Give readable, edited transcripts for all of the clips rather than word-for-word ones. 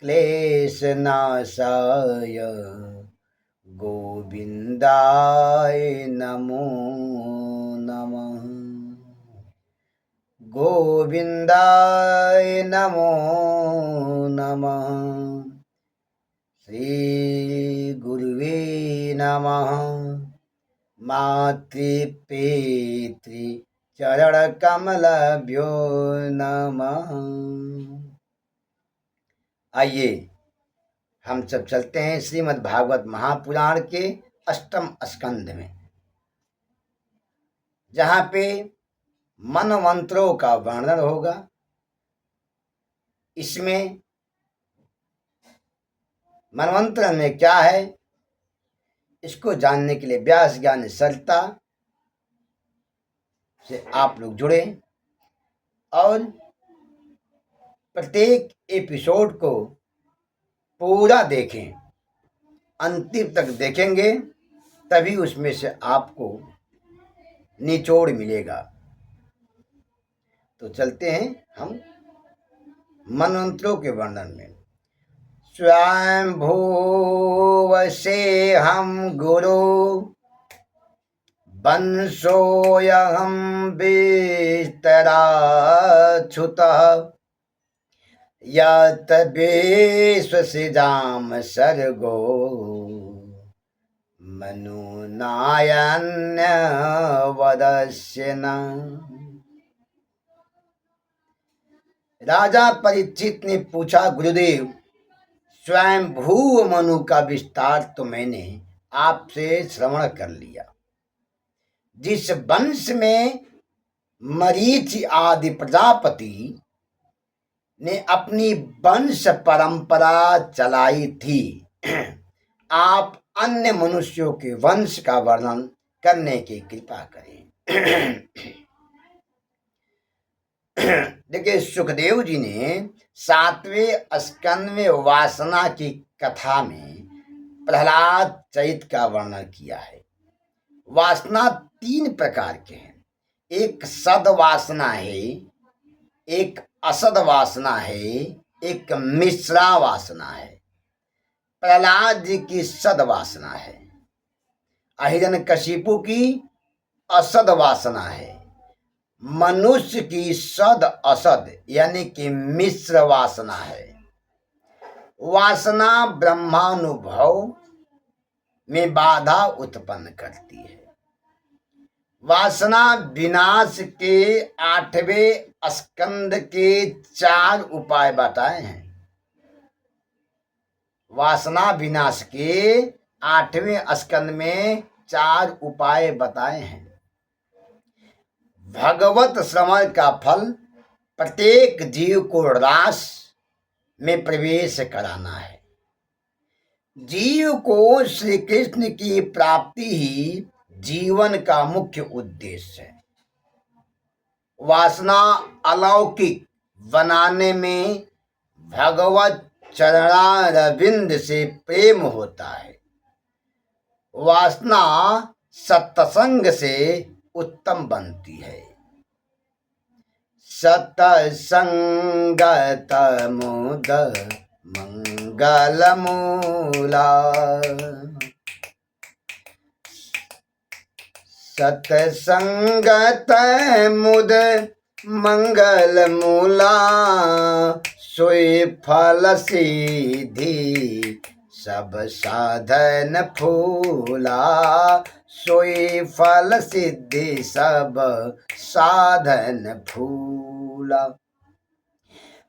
क्लेशनाशाय गोविन्दाय नमो नमः। गोविन्दाय नमो नमः। श्रीगुरुवे नमः। मातृपितृ चरणकमलभ्यो नमः। आइए हम सब चलते हैं श्रीमद् भागवत महापुराण के अष्टम स्कंध में, जहाँ पे मनमंत्रों का वर्णन होगा। इसमें मनमंत्र में क्या है, इसको जानने के लिए व्यास ज्ञान सरलता से आप लोग जुड़े और प्रत्येक एपिसोड को पूरा देखें। अंतिम तक देखेंगे तभी उसमें से आपको निचोड़ मिलेगा। तो चलते हैं हम मनमंत्रों के वर्णन में। स्वयंभुव से हम गुरु वंशोऽयं विस्तराच्छुतः यत् विश्वसिजाम सर्गो मनुनायन्य वदस्य न। राजा परीक्षित ने पूछा, गुरुदेव, स्वयं भू मनु का विस्तार तो मैंने आपसे श्रवण कर लिया। जिस वंश में मरीचि आदि प्रजापति ने अपनी वंश परंपरा चलाई थी, आप अन्य मनुष्यों के वंश का वर्णन करने की कृपा करें। देखिए, सुखदेव जी ने 7वें स्कंद में वासना की कथा में प्रहलाद चरित का वर्णन किया है। वासना 3 प्रकार के हैं। एक सद वासना है, एक असद वासना है, एक मिश्रा वासना है। प्रहलाद जी की सद वासना है, हिरण्यकशिपु की असद वासना है, मनुष्य की सद असद यानी कि मिश्र वासना है। वासना ब्रह्मानुभव में बाधा उत्पन्न करती है। वासना विनाश के 8वें स्कंद के 4 उपाय बताए हैं। वासना विनाश के 8वें स्कंद में 4 उपाय बताए हैं। भगवत श्रवण का फल प्रत्येक जीव को रास में प्रवेश कराना है। जीव को श्री कृष्ण की प्राप्ति ही जीवन का मुख्य उद्देश्य है। वासना अलौकिक बनाने में भगवत चरणारविंद से प्रेम होता है। वासना सत्संग से उत्तम बनती है। सत्संगत मुद मंगल मूला। सत्संगत मुद मंगल मूला, सोई फल सिद्धि सब साधन फूला। सोई फल सिद्धि सब साधन फूला।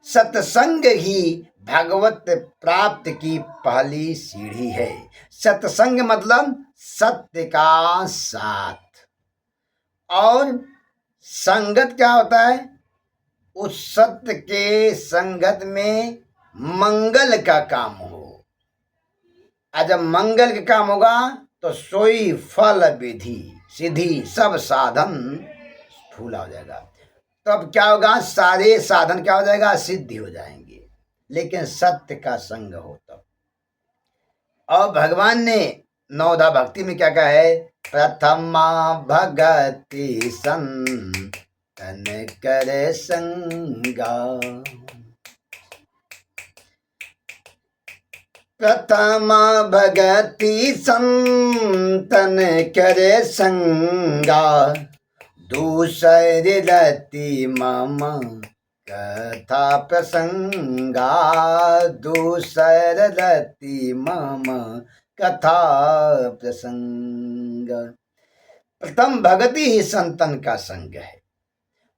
सत्संग ही भगवत प्राप्त की पहली सीढ़ी है। सत्संग मतलब सत्य का साथ। और संगत क्या होता है? उस सत्य के संगत में मंगल का काम हो। और जब मंगल का काम होगा तो सोई फल विधि सिद्धि सब साधन फूला हो जाएगा। तब क्या होगा? सारे साधन क्या हो जाएगा? सिद्धि हो जाएंगे। लेकिन सत्य का संग हो तब। और भगवान ने नवधा भक्ति में क्या कहा है? प्रथमा भगति संतन कर संगा। प्रथम भगति संतन करे संगा, दूसर रति मम कथा प्रसंगा, दूसर रति मम कथा प्रसंग। प्रथम भक्ति ही संतन का संग है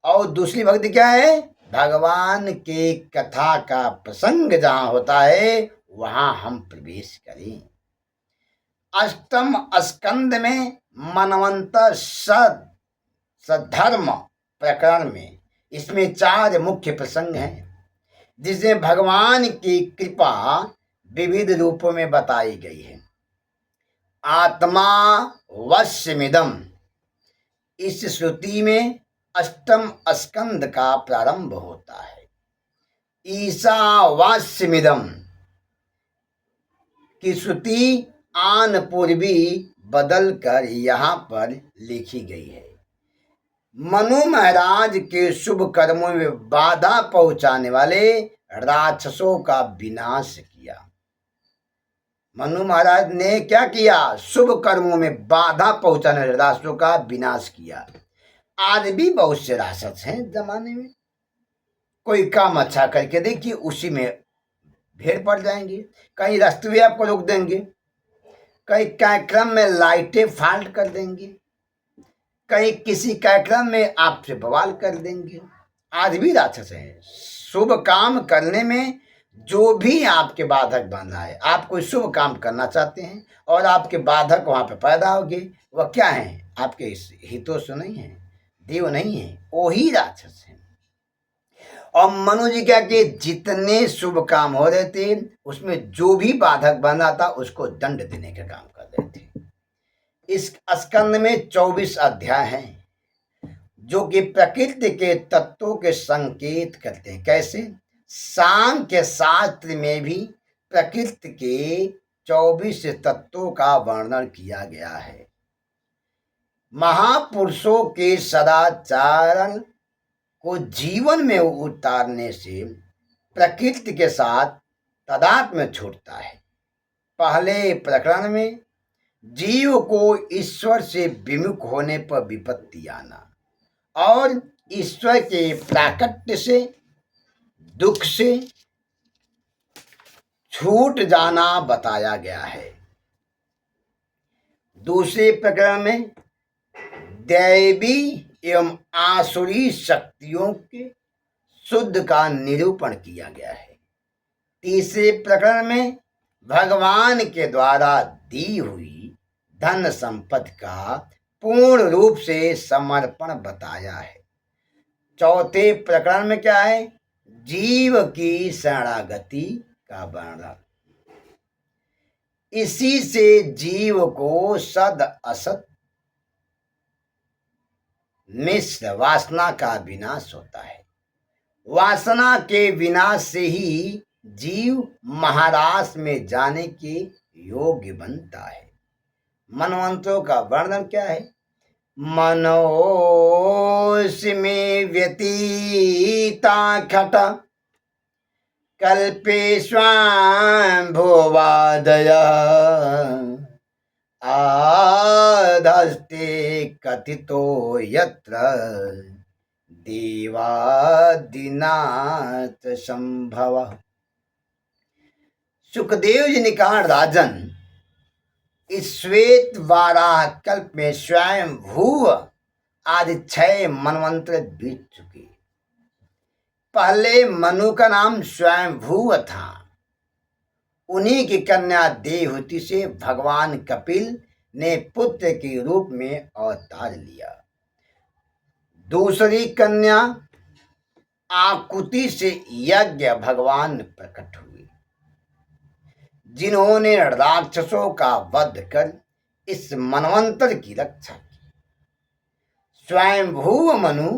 और दूसरी भक्ति क्या है? भगवान के कथा का प्रसंग जहां होता है वहां हम प्रवेश करें। अष्टम स्कंद में मनवंतर सद्धर्म प्रकरण में इसमें 4 मुख्य प्रसंग हैं जिसमें भगवान की कृपा विविध रूपों में बताई गई है। आत्मा वश्यमिदम, इस श्रुति में अष्टम स्कंद का प्रारंभ होता है। ईशावास्यमिदम की श्रुति आन पूर्वी बदल कर यहाँ पर लिखी गई है। मनु महाराज के शुभ कर्मों में बाधा पहुंचाने वाले राक्षसों का विनाश किया। मनु महाराज ने क्या किया? शुभ कर्मों में बाधा पहुंचाने वाले राक्षसों का विनाश किया। आज भी बहुत से राक्षस हैं जमाने में, कोई काम अच्छा करके देखिए उसी में भीड़ पड़ जाएंगे, कहीं रास्ते में आपको रोक देंगे, कहीं कार्यक्रम में लाइटें फाल्ट कर देंगे, कहीं किसी कार्यक्रम में आपसे बवाल कर देंगे। आज भी राक्षस है। शुभ काम करने में जो भी आपके बाधक बना है, आप कोई शुभ काम करना चाहते हैं और आपके बाधक वहां पे पैदा होंगे, वह क्या है? आपके हितों से नहीं है, देव नहीं है, वही राक्षस है। और मनु जी क्या कि जितने शुभ काम हो रहे थे उसमें जो भी बाधक बना था उसको दंड देने का काम कर रहे थे। इस स्कंद में 24 अध्याय हैं जो कि प्रकृति के तत्वों के संकेत करते हैं। कैसे? सांख्य शास्त्र में भी प्रकृति के 24 तत्वों का वर्णन किया गया है। महापुरुषों के सदाचारण को जीवन में उतारने से प्रकृति के साथ तादात्म्य छूटता है। पहले प्रकरण में जीव को ईश्वर से विमुख होने पर विपत्ति आना और ईश्वर के प्राकट्य से, दुख से छूट जाना बताया गया है। दूसरे प्रकरण में दैवी एवं आसुरी शक्तियों के शुद्ध का निरूपण किया गया है। तीसरे प्रकरण में भगवान के द्वारा दी हुई धन संपत्ति का पूर्ण रूप से समर्पण बताया है। चौथे प्रकरण में क्या है? जीव की शरणागति का वर्णन। इसी से जीव को सद असत मिश्र वासना का विनाश होता है। वासना के विनाश से ही जीव महाराज में जाने के योग्य बनता है। मनवंतरों का वर्णन क्या है? मनोस्मि व्यतीता खट कल्पे स्वाम्भुवादय आधस्ते कथितो यत्र देवादिनाथ संभव। सुखदेव जी ने कहा, राजन, इस श्वेत वाराह कल्प में स्वयं भूव आदि 6 मनवंतर बीत चुके। पहले मनु का नाम स्वयं भूव था। उन्हीं की कन्या देवहूति से भगवान कपिल ने पुत्र के रूप में अवतार लिया। दूसरी कन्या आकुति से यज्ञ भगवान प्रकट हुए, जिन्होंने राक्षसों का वध कर इस मनवंतर की रक्षा की। स्वयंभू मनु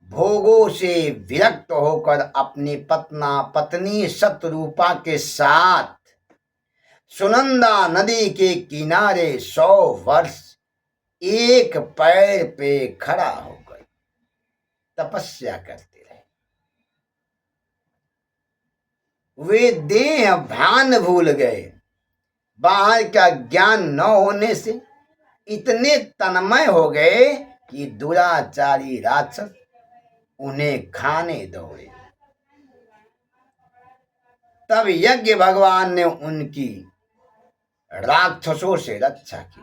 भोगों से विरक्त होकर अपनी पत्नी शतरूपा के साथ सुनंदा नदी के किनारे 100 वर्ष एक पैर पे खड़ा होकर तपस्या करते रहे। वे देह भान भूल गए बाहर का ज्ञान न होने से इतने तन्मय हो गए कि दुराचारी राक्षस उन्हें खाने दौड़े। तब यज्ञ भगवान ने उनकी राक्षसों से रक्षा की।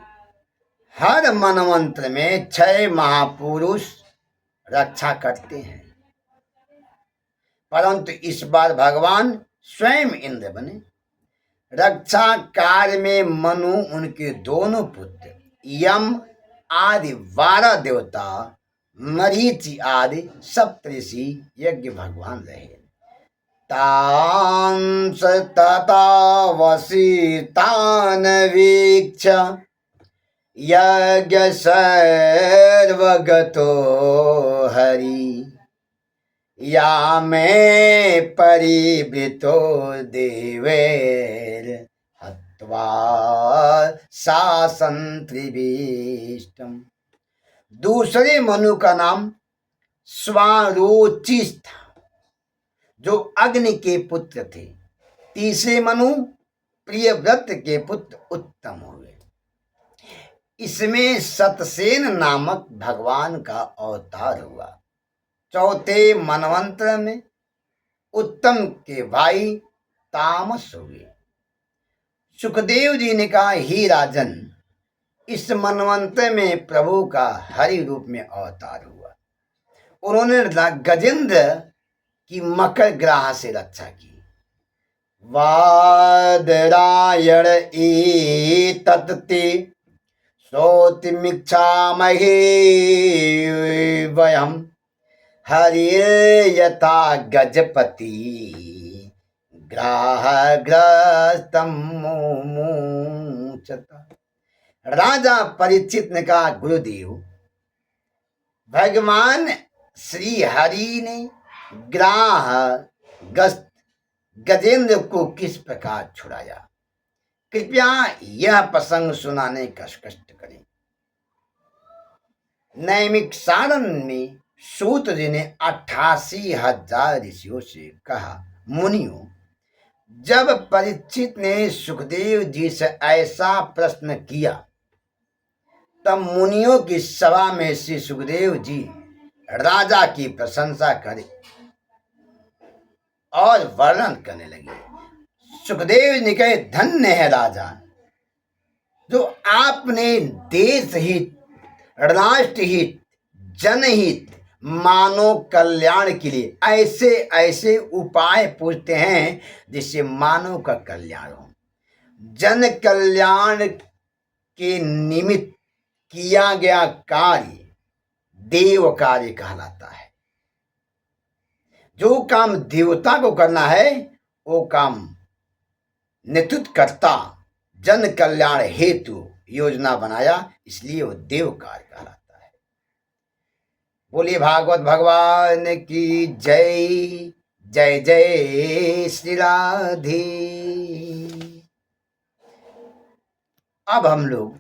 हर मनवंत्र में 6 महापुरुष रक्षा करते हैं, परंतु इस बार भगवान स्वयं इंद्र बने। रक्षा कार्य में मनु, उनके दोनों पुत्र, यम आदि 12 देवता, मरीचि आदि सप्तऋषि यज्ञ भगवान रहे। तांस तथा वसितान वीक्ष यज्ञ सर्वगतो हरि या में परिवृतो देवैर हत्वा शासन त्रिविष्टम। दूसरे मनु का नाम स्वारोचिष था, जो अग्नि के पुत्र थे। तीसरे मनु प्रियव्रत के पुत्र उत्तम हुए। इसमें सतसेन नामक भगवान का अवतार हुआ। चौथे मनवंत्र में उत्तम के भाई तामस हुए। सुखदेव जी ने कहा, हे राजन, इस मनवंत्र में प्रभु का हरि रूप में अवतार हुआ। उन्होंने गजेंद्र की मकर ग्रह से रक्षा की। वादरायण तत्ते सोतिमिच्छामहे वयम हरि यथा गजपति ग्रस्तम मुमुचता। राजा परीक्षित ने कहा, गुरुदेव, भगवान श्री हरि ने ग्रहग्रस्त गजेंद्र को किस प्रकार छुड़ाया? कृपया यह प्रसंग सुनाने का कष्ट करें। नैमिक सारण में सूत जी ने 88,000 ऋषियों से कहा, मुनियों, जब परीक्षित ने सुखदेव जी से ऐसा प्रश्न किया, तब मुनियों की सभा में श्री सुखदेव जी राजा की प्रशंसा करे और वर्णन करने लगे। सुखदेव ने कहे, धन्य है राजा, जो आपने देश हित, राष्ट्र हित, जनहित, मानव कल्याण के लिए ऐसे ऐसे उपाय पूछते हैं जिससे मानव का कल्याण हो। जन कल्याण के निमित्त किया गया कार्य देव कार्य कहलाता है। जो काम देवता को करना है, वो काम नेतृत्व करता जन कल्याण हेतु योजना बनाया, इसलिए वो देव कार्य कहलाता है। बोलिए भागवत भगवान की जय। जय जय श्री राधे। अब हम लोग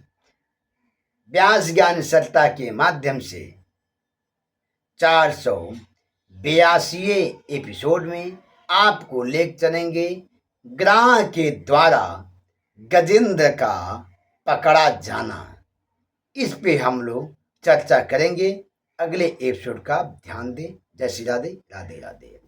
व्यास ज्ञान सरिता के माध्यम से 482 एपिसोड में आपको ले चलेंगे ग्रह के द्वारा गजेंद्र का पकड़ा जाना। इस पे हम लोग चर्चा करेंगे। अगले एपिसोड का ध्यान दें। जय श्री राधे। राधे राधे।